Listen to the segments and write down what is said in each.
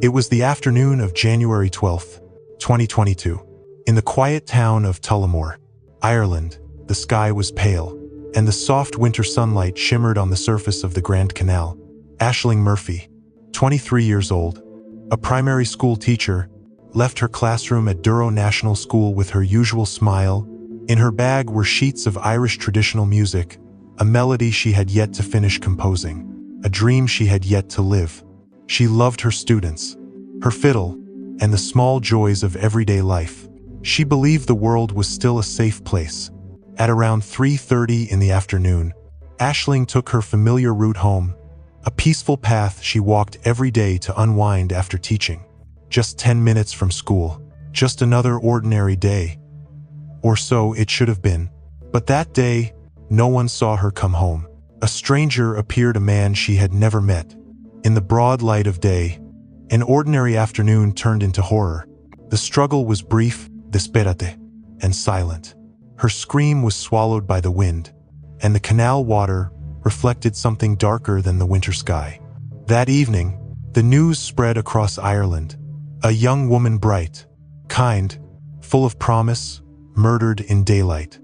It was the afternoon of January 12, 2022. In the quiet town of Tullamore, Ireland, the sky was pale, and the soft winter sunlight shimmered on the surface of the Grand Canal. Ashling Murphy, 23 years old, a primary school teacher, left her classroom at Duro National School with her usual smile. In her bag were sheets of Irish traditional music, a melody she had yet to finish composing, a dream she had yet to live. She loved her students, her fiddle, and the small joys of everyday life. She believed the world was still a safe place. At around 3:30 in the afternoon, Ashling took her familiar route home, a peaceful path she walked every day to unwind after teaching. Just 10 minutes from school, just another ordinary day. Or so it should have been. But that day, no one saw her come home. A stranger appeared, a man she had never met. In the broad light of day, an ordinary afternoon turned into horror. The struggle was brief, desperate, and silent. Her scream was swallowed by the wind, and the canal water reflected something darker than the winter sky. That evening, the news spread across Ireland. A young woman, bright, kind, full of promise, murdered in daylight.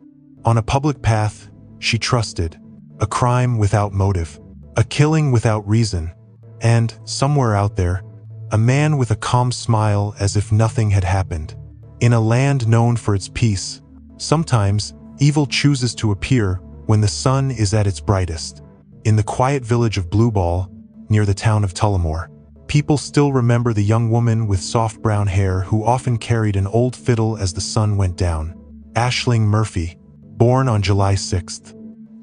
On a public path she trusted, a crime without motive, a killing without reason, and, somewhere out there, a man with a calm smile as if nothing had happened. In a land known for its peace, sometimes evil chooses to appear when the sun is at its brightest. In the quiet village of Blueball, near the town of Tullamore, people still remember the young woman with soft brown hair who often carried an old fiddle as the sun went down. Ashling Murphy, born on July 6,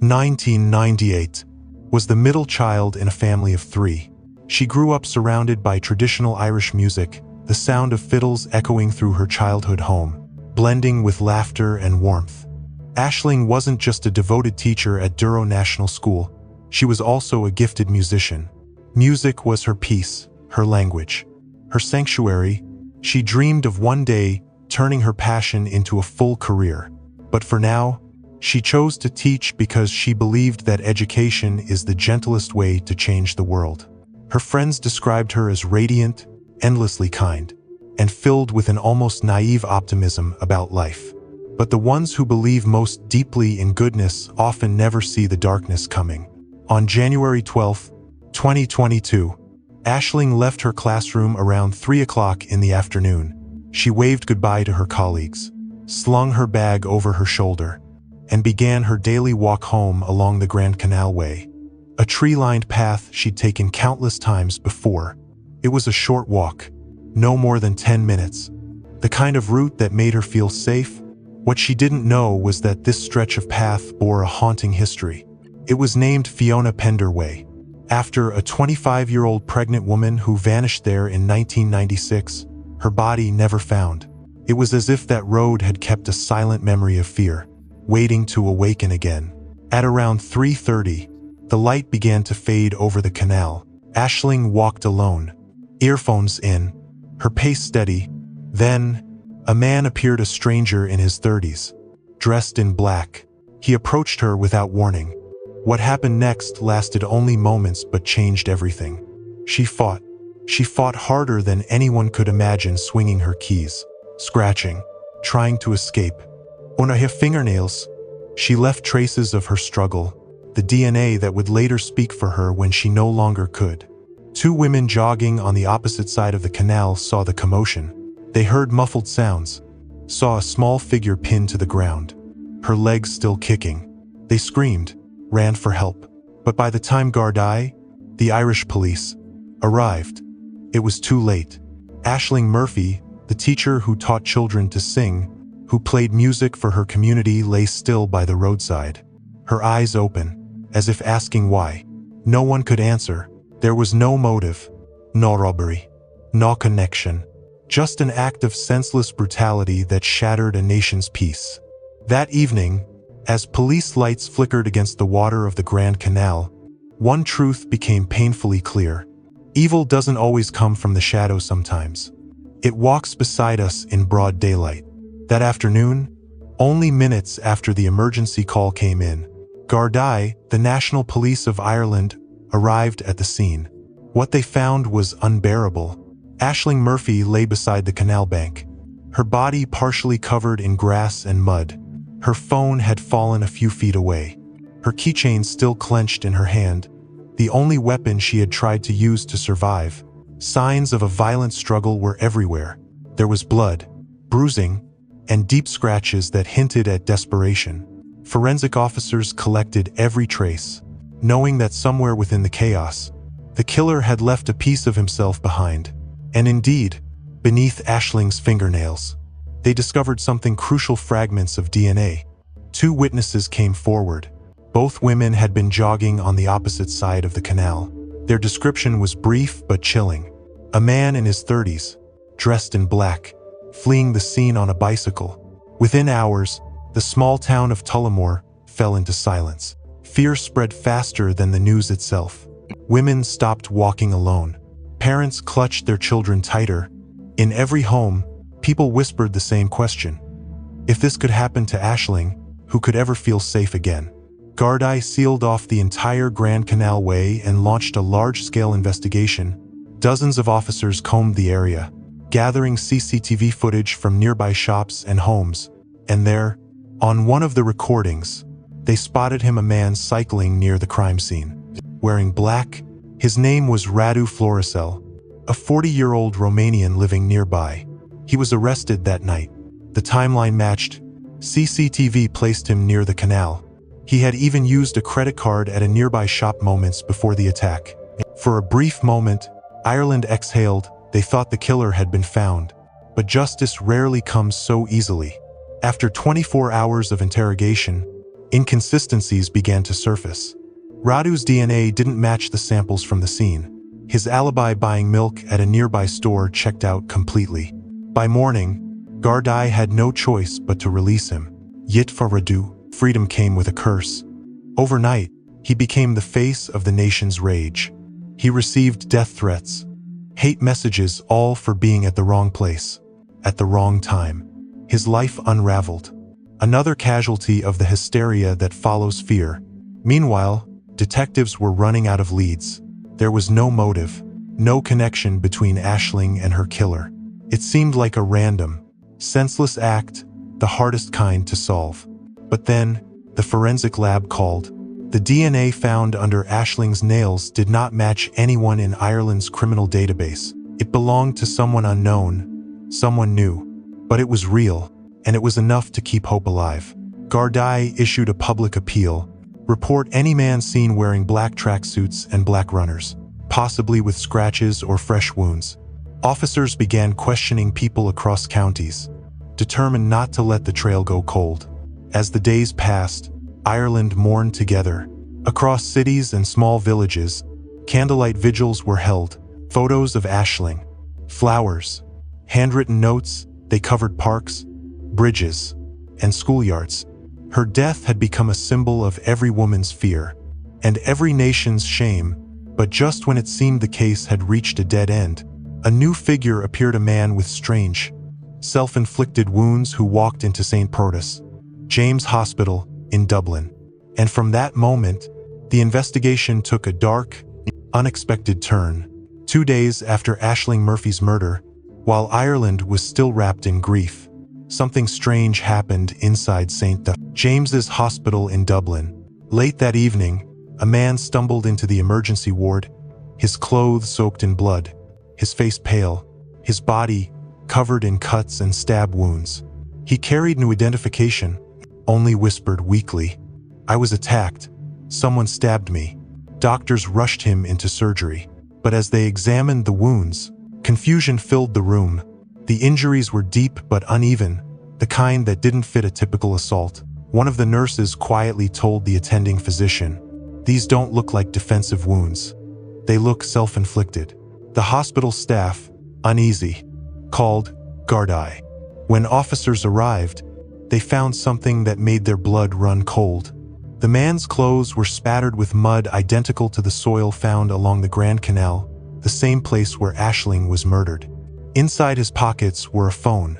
1998, was the middle child in a family of 3. She grew up surrounded by traditional Irish music, the sound of fiddles echoing through her childhood home, blending with laughter and warmth. Ashling wasn't just a devoted teacher at Duro National School, she was also a gifted musician. Music was her peace, her language, her sanctuary. She dreamed of one day turning her passion into a full career. But for now, she chose to teach because she believed that education is the gentlest way to change the world. Her friends described her as radiant, endlessly kind, and filled with an almost naive optimism about life. But the ones who believe most deeply in goodness often never see the darkness coming. On January 12, 2022, Ashling left her classroom around 3 o'clock in the afternoon. She waved goodbye to her colleagues, slung her bag over her shoulder, and began her daily walk home along the Grand Canal way, a tree-lined path she'd taken countless times before. It was a short walk, no more than 10 minutes, the kind of route that made her feel safe. What she didn't know was that this stretch of path bore a haunting history. It was named Fiona Pender Way, after a 25-year-old pregnant woman who vanished there in 1996, her body never found. It was as if that road had kept a silent memory of fear, waiting to awaken again. At around 3:30, the light began to fade over the canal. Ashling walked alone, earphones in, her pace steady. Then, a man appeared, a stranger in his 30s, dressed in black. He approached her without warning. What happened next lasted only moments but changed everything. She fought. She fought harder than anyone could imagine, swinging her keys, scratching, trying to escape. On her fingernails, she left traces of her struggle, the DNA that would later speak for her when she no longer could. 2 women jogging on the opposite side of the canal saw the commotion. They heard muffled sounds, saw a small figure pinned to the ground, her legs still kicking. They screamed, ran for help. But by the time Gardai, the Irish police, arrived, it was too late. Ashling Murphy, the teacher who taught children to sing, who played music for her community, lay still by the roadside, her eyes open, as if asking why. No one could answer. There was no motive, no robbery, no connection, just an act of senseless brutality that shattered a nation's peace. That evening, as police lights flickered against the water of the Grand Canal, one truth became painfully clear. Evil doesn't always come from the shadows. Sometimes it walks beside us in broad daylight. That afternoon, only minutes after the emergency call came in, Gardai, the National Police of Ireland, arrived at the scene. What they found was unbearable. Ashling Murphy lay beside the canal bank, her body partially covered in grass and mud. Her phone had fallen a few feet away, her keychain still clenched in her hand, the only weapon she had tried to use to survive. Signs of a violent struggle were everywhere. There was blood, bruising, and deep scratches that hinted at desperation. Forensic officers collected every trace, knowing that somewhere within the chaos, the killer had left a piece of himself behind. And indeed, beneath Ashling's fingernails, they discovered something crucial: fragments of DNA. 2 witnesses came forward. Both women had been jogging on the opposite side of the canal. Their description was brief but chilling. A man in his 30s, dressed in black, fleeing the scene on a bicycle. Within hours, the small town of Tullamore fell into silence. Fear spread faster than the news itself. Women stopped walking alone. Parents clutched their children tighter. In every home, people whispered the same question: if this could happen to Ashling, who could ever feel safe again? Gardai sealed off the entire Grand Canal way and launched a large-scale investigation. Dozens of officers combed the area, gathering CCTV footage from nearby shops and homes. And there, on one of the recordings, they spotted a man cycling near the crime scene. Wearing black, his name was Radu Floricel, a 40-year-old Romanian living nearby. He was arrested that night. The timeline matched. CCTV placed him near the canal. He had even used a credit card at a nearby shop moments before the attack. For a brief moment, Ireland exhaled. They thought the killer had been found. But justice rarely comes so easily. After 24 hours of interrogation, inconsistencies began to surface. Radu's DNA didn't match the samples from the scene. His alibi buying milk at a nearby store checked out completely. By morning, Gardai had no choice but to release him. Yet for Radu, freedom came with a curse. Overnight, he became the face of the nation's rage. He received death threats, hate messages, all for being at the wrong place, at the wrong time. His life unraveled. Another casualty of the hysteria that follows fear. Meanwhile, detectives were running out of leads. There was no motive, no connection between Ashling and her killer. It seemed like a random, senseless act, the hardest kind to solve. But then, the forensic lab called. The DNA found under Ashling's nails did not match anyone in Ireland's criminal database. It belonged to someone unknown, someone new. But it was real, and it was enough to keep hope alive. Gardai issued a public appeal. Report any man seen wearing black tracksuits and black runners, possibly with scratches or fresh wounds. Officers began questioning people across counties, determined not to let the trail go cold. As the days passed, Ireland mourned together. Across cities and small villages, candlelight vigils were held. Photos of Ashling, flowers, handwritten notes, they covered parks, bridges, and schoolyards. Her death had become a symbol of every woman's fear and every nation's shame. But just when it seemed the case had reached a dead end, a new figure appeared: a man with strange, self-inflicted wounds who walked into St. Protas, James Hospital in Dublin. And from that moment, the investigation took a dark, unexpected turn. 2 days after Ashling Murphy's murder, while Ireland was still wrapped in grief, something strange happened inside St. James's Hospital in Dublin. Late that evening, a man stumbled into the emergency ward, his clothes soaked in blood, his face pale, his body covered in cuts and stab wounds. He carried no identification, only whispered weakly, "I was attacked. Someone stabbed me." Doctors rushed him into surgery. But as they examined the wounds, confusion filled the room. The injuries were deep but uneven, the kind that didn't fit a typical assault. One of the nurses quietly told the attending physician, "These don't look like defensive wounds. They look self-inflicted." The hospital staff, uneasy, called Gardai. When officers arrived, they found something that made their blood run cold. The man's clothes were spattered with mud identical to the soil found along the Grand Canal, the same place where Ashling was murdered. Inside his pockets were a phone,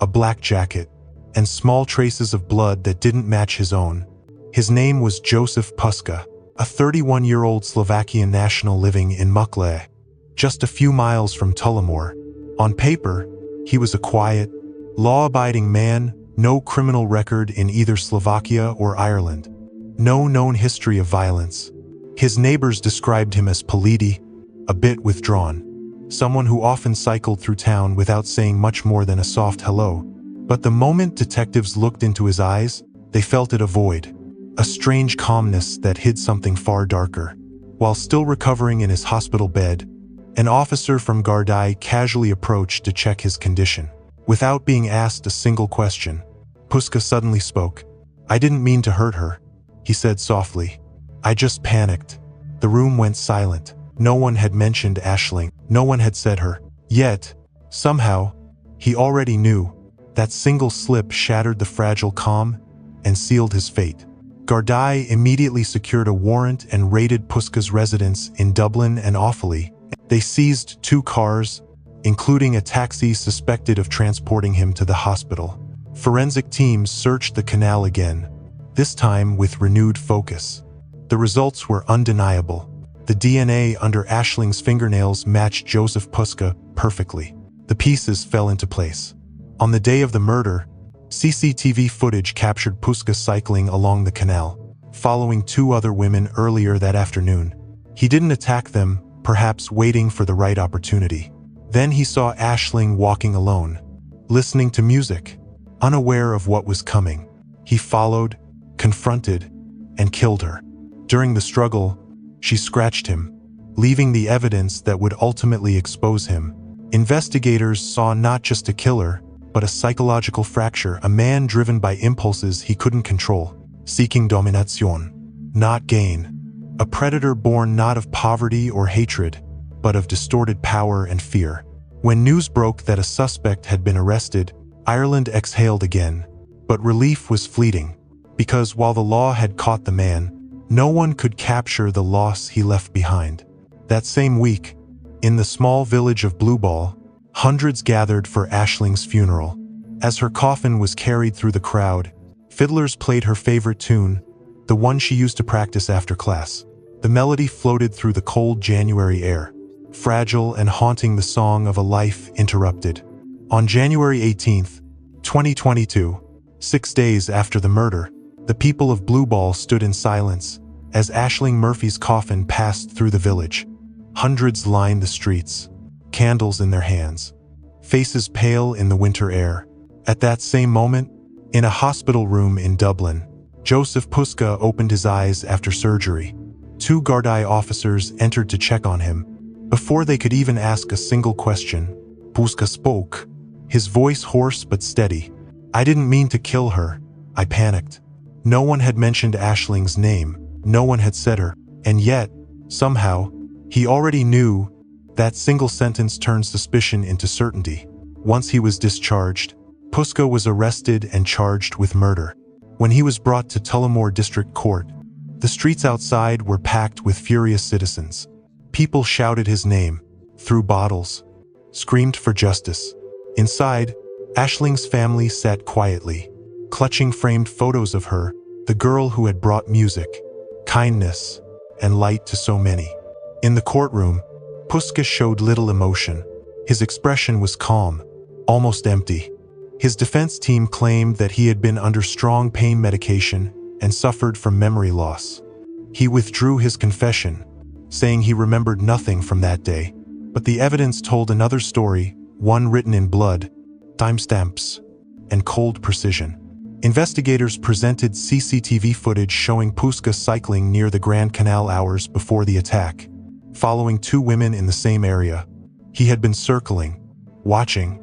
a black jacket, and small traces of blood that didn't match his own. His name was Joseph Puska, a 31-year-old Slovakian national living in Mukle, just a few miles from Tullamore. On paper, he was a quiet, law-abiding man, no criminal record in either Slovakia or Ireland. No known history of violence. His neighbors described him as politi, a bit withdrawn. Someone who often cycled through town without saying much more than a soft hello. But the moment detectives looked into his eyes, they felt it a void. A strange calmness that hid something far darker. While still recovering in his hospital bed, an officer from Gardai casually approached to check his condition. Without being asked a single question, Puska suddenly spoke. "I didn't mean to hurt her," he said softly. "I just panicked." The room went silent. No one had mentioned Ashling. No one had said her. Yet, somehow, he already knew. That single slip shattered the fragile calm and sealed his fate. Gardai immediately secured a warrant and raided Puska's residence in Dublin and Offaly. They seized 2 cars, including a taxi suspected of transporting him to the hospital. Forensic teams searched the canal again, this time with renewed focus. The results were undeniable. The DNA under Ashling's fingernails matched Joseph Puska perfectly. The pieces fell into place. On the day of the murder, CCTV footage captured Puska cycling along the canal, following 2 other women earlier that afternoon. He didn't attack them, perhaps waiting for the right opportunity. Then he saw Ashling walking alone, listening to music, unaware of what was coming. He followed, confronted, and killed her. During the struggle, she scratched him, leaving the evidence that would ultimately expose him. Investigators saw not just a killer, but a psychological fracture, a man driven by impulses he couldn't control, seeking dominación, not gain. A predator born not of poverty or hatred, but of distorted power and fear. When news broke that a suspect had been arrested, Ireland exhaled again. But relief was fleeting, because while the law had caught the man, no one could capture the loss he left behind. That same week, in the small village of Blueball, hundreds gathered for Ashling's funeral. As her coffin was carried through the crowd, fiddlers played her favorite tune, the one she used to practice after class. The melody floated through the cold January air, fragile and haunting the song of a life interrupted. On January 18, 2022, 6 days after the murder, the people of Blueball stood in silence as Ashling Murphy's coffin passed through the village. Hundreds lined the streets, candles in their hands, faces pale in the winter air. At that same moment, in a hospital room in Dublin, Joseph Puska opened his eyes after surgery. 2 Gardai officers entered to check on him. Before they could even ask a single question, Puska spoke, his voice hoarse but steady. "I didn't mean to kill her. I panicked." No one had mentioned Ashling's name. No one had said her. And yet, somehow, he already knew. That single sentence turned suspicion into certainty. Once he was discharged, Puska was arrested and charged with murder. When he was brought to Tullamore District Court, the streets outside were packed with furious citizens. People shouted his name, threw bottles, screamed for justice. Inside, Ashling's family sat quietly, clutching framed photos of her, the girl who had brought music, kindness, and light to so many. In the courtroom, Puska showed little emotion. His expression was calm, almost empty. His defense team claimed that he had been under strong pain medication and suffered from memory loss. He withdrew his confession, saying he remembered nothing from that day. But the evidence told another story, one written in blood, timestamps, and cold precision. Investigators presented CCTV footage showing Puska cycling near the Grand Canal hours before the attack, following 2 women in the same area. He had been circling, watching,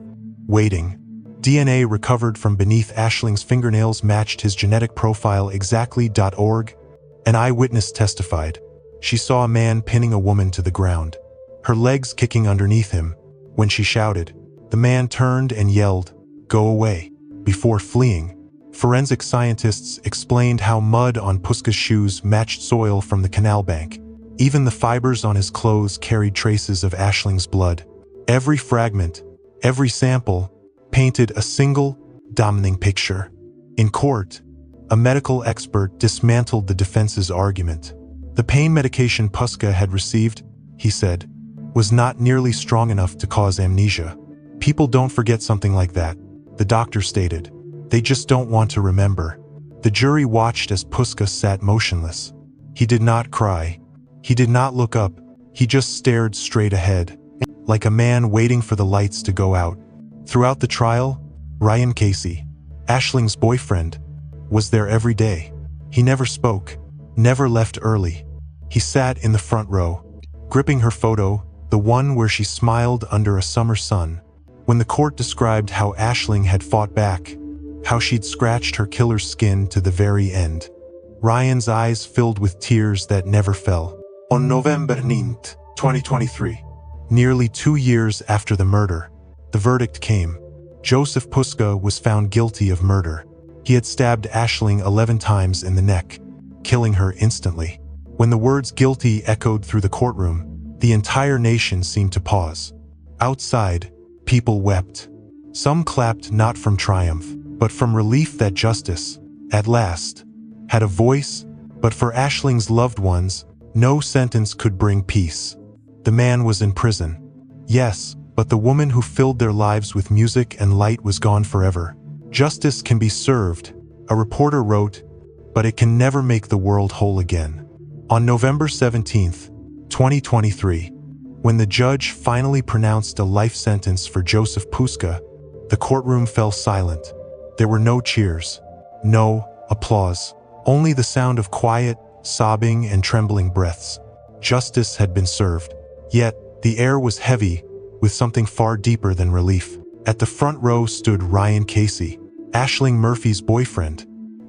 waiting. DNA recovered from beneath Ashling's fingernails matched his genetic profile exactly. An eyewitness testified. She saw a man pinning a woman to the ground, her legs kicking underneath him. When she shouted, the man turned and yelled, "Go away," before fleeing. Forensic scientists explained how mud on Puska's shoes matched soil from the canal bank. Even the fibers on his clothes carried traces of Ashling's blood. Every fragment, every sample, painted a single, damning picture. In court, a medical expert dismantled the defense's argument. The pain medication Puska had received, he said, was not nearly strong enough to cause amnesia. People don't forget something like that, the doctor stated. They just don't want to remember. The jury watched as Puska sat motionless. He did not cry. He did not look up. He just stared straight ahead, like a man waiting for the lights to go out. Throughout the trial, Ryan Casey, Ashling's boyfriend, was there every day. He never spoke, never left early. He sat in the front row, gripping her photo, the one where she smiled under a summer sun. When the court described how Ashling had fought back, how she'd scratched her killer's skin to the very end, Ryan's eyes filled with tears that never fell. On November 9th, 2023, nearly 2 years after the murder, the verdict came. Joseph Puska was found guilty of murder. He had stabbed Ashling 11 times in the neck, killing her instantly. When the words guilty echoed through the courtroom, the entire nation seemed to pause. Outside, people wept. Some clapped not from triumph, but from relief that justice, at last, had a voice. But for Ashling's loved ones, no sentence could bring peace. The man was in prison. Yes, but the woman who filled their lives with music and light was gone forever. Justice can be served, a reporter wrote, but it can never make the world whole again. On November 17th, 2023, when the judge finally pronounced a life sentence for Joseph Puska, the courtroom fell silent. There were no cheers, no applause, only the sound of quiet, sobbing and trembling breaths. Justice had been served. Yet, the air was heavy with something far deeper than relief. At the front row stood Ryan Casey, Ashling Murphy's boyfriend.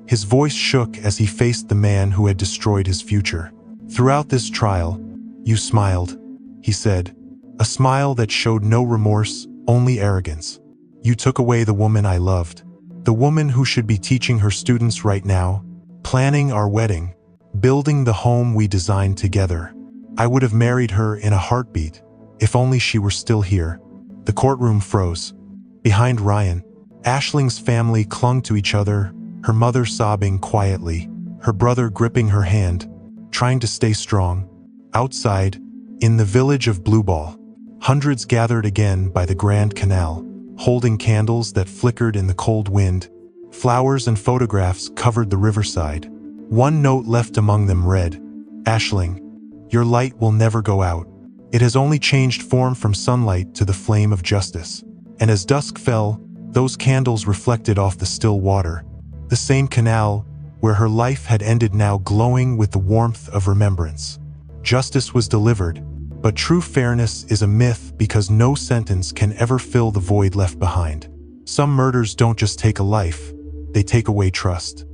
His voice shook as he faced the man who had destroyed his future. Throughout this trial, you smiled, he said, a smile that showed no remorse, only arrogance. You took away the woman I loved, the woman who should be teaching her students right now, planning our wedding, building the home we designed together. I would have married her in a heartbeat, if only she were still here. The courtroom froze. Behind Ryan, Ashling's family clung to each other, her mother sobbing quietly, her brother gripping her hand, trying to stay strong. Outside, in the village of Blueball, hundreds gathered again by the Grand Canal, holding candles that flickered in the cold wind. Flowers and photographs covered the riverside. One note left among them read, Ashling, your light will never go out. It has only changed form from sunlight to the flame of justice. And as dusk fell, those candles reflected off the still water, the same canal where her life had ended now glowing with the warmth of remembrance. Justice was delivered, but true fairness is a myth because no sentence can ever fill the void left behind. Some murders don't just take a life, they take away trust,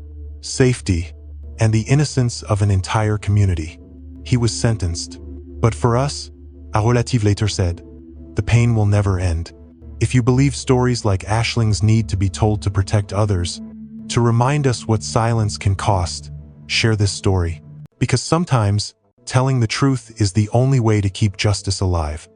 safety, and the innocence of an entire community. He was sentenced. But for us, a relative later said, the pain will never end. If you believe stories like Ashling's need to be told to protect others, to remind us what silence can cost, share this story. Because sometimes, telling the truth is the only way to keep justice alive.